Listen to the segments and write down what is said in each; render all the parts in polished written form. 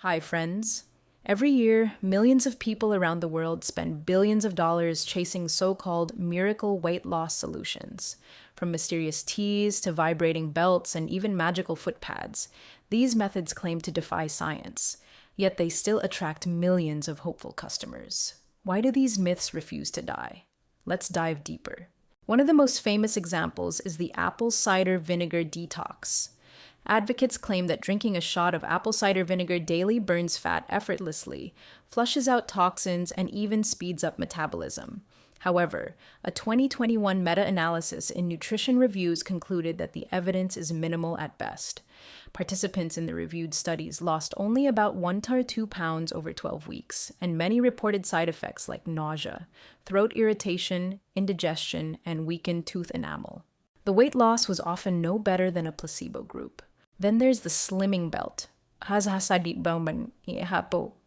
Hi, friends. Every year, millions of people around the world spend billions of dollars chasing so called miracle weight loss solutions. From mysterious teas to vibrating belts and even magical foot pads, these methods claim to defy science, yet they still attract millions of hopeful customers. Why do these myths refuse to die? Let's dive deeper. One of the most famous examples is the apple cider vinegar detox. Advocates claim that drinking a shot of apple cider vinegar daily burns fat effortlessly, flushes out toxins, and even speeds up metabolism. However, a 2021 meta-analysis in Nutrition Reviews concluded that the evidence is minimal at best. Participants in the reviewed studies lost only about 1 to 2 pounds over 12 weeks, and many reported side effects like nausea, throat irritation, indigestion, and weakened tooth enamel. The weight loss was often no better than a placebo group. Then there's the slimming belt, a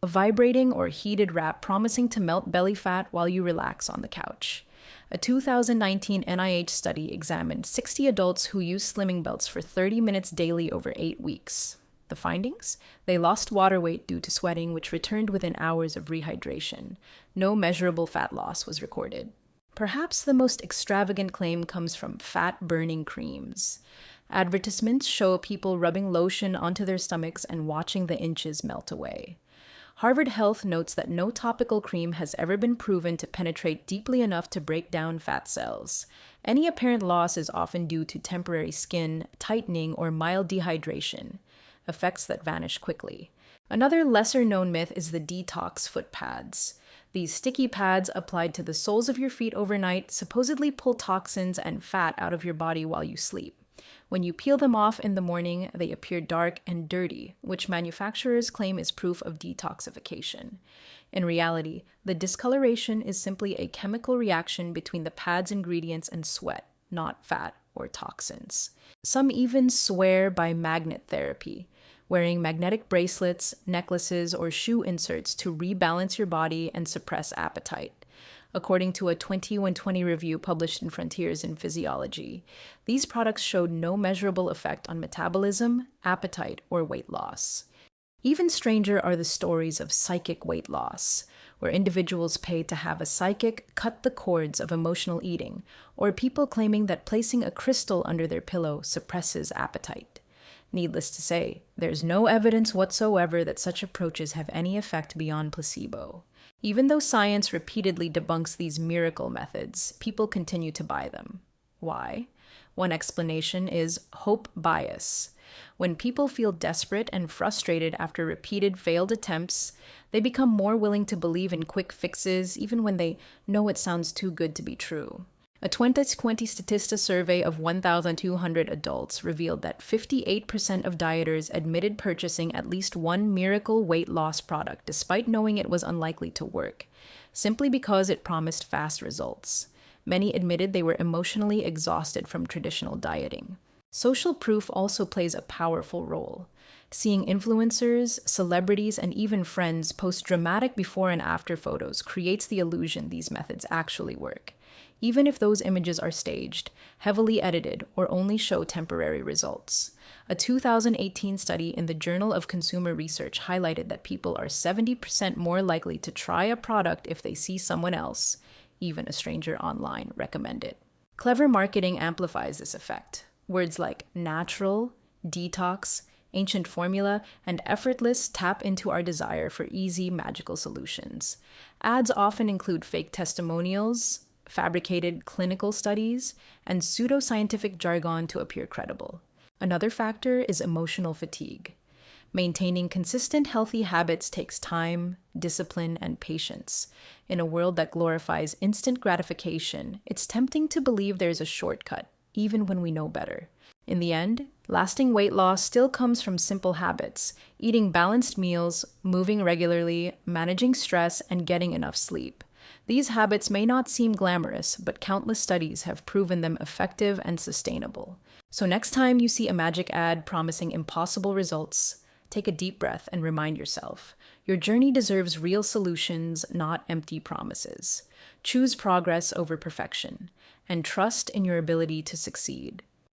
vibrating or heated wrap promising to melt belly fat while you relax on the couch. A 2019 NIH study examined 60 adults who used slimming belts for 30 minutes daily over 8 weeks. The findings? They lost water weight due to sweating, which returned within hours of rehydration. No measurable fat loss was recorded. Perhaps the most extravagant claim comes from fat-burning creams. Advertisements show people rubbing lotion onto their stomachs and watching the inches melt away. Harvard Health notes that no topical cream has ever been proven to penetrate deeply enough to break down fat cells. Any apparent loss is often due to temporary skin, tightening, or mild dehydration, effects that vanish quickly. Another lesser-known myth is the detox foot pads. These sticky pads applied to the soles of your feet overnight supposedly pull toxins and fat out of your body while you sleep. When you peel them off in the morning, they appear dark and dirty, which manufacturers claim is proof of detoxification. In reality, the discoloration is simply a chemical reaction between the pad's ingredients and sweat, not fat or toxins. Some even swear by magnet therapy, wearing magnetic bracelets, necklaces, or shoe inserts to rebalance your body and suppress appetite. According to a 2020 review published in Frontiers in Physiology, these products showed no measurable effect on metabolism, appetite, or weight loss. Even stranger are the stories of psychic weight loss, where individuals pay to have a psychic cut the cords of emotional eating, or people claiming that placing a crystal under their pillow suppresses appetite. Needless to say, there's no evidence whatsoever that such approaches have any effect beyond placebo. Even though science repeatedly debunks these miracle methods, people continue to buy them. Why? One explanation is hope bias. When people feel desperate and frustrated after repeated failed attempts, they become more willing to believe in quick fixes even when they know it sounds too good to be true. A 2020 Statista survey of 1,200 adults revealed that 58% of dieters admitted purchasing at least one miracle weight loss product despite knowing it was unlikely to work, simply because it promised fast results. Many admitted they were emotionally exhausted from traditional dieting. Social proof also plays a powerful role. Seeing influencers, celebrities, and even friends post dramatic before and after photos creates the illusion these methods actually work, even if those images are staged, heavily edited, or only show temporary results. A 2018 study in the Journal of Consumer Research highlighted that people are 70% more likely to try a product if they see someone else, even a stranger online, recommend it. Clever marketing amplifies this effect. Words like natural, detox, ancient formula, and effortless tap into our desire for easy, magical solutions. Ads often include fake testimonials, fabricated clinical studies, and pseudoscientific jargon to appear credible. Another factor is emotional fatigue. Maintaining consistent healthy habits takes time, discipline, and patience. In a world that glorifies instant gratification, it's tempting to believe there's a shortcut, even when we know better. In the end, lasting weight loss still comes from simple habits: eating balanced meals, moving regularly, managing stress, and getting enough sleep. These habits may not seem glamorous, but countless studies have proven them effective and sustainable. So next time you see a magic ad promising impossible results, take a deep breath and remind yourself, your journey deserves real solutions, not empty promises. Choose progress over perfection, and trust in your ability to succeed.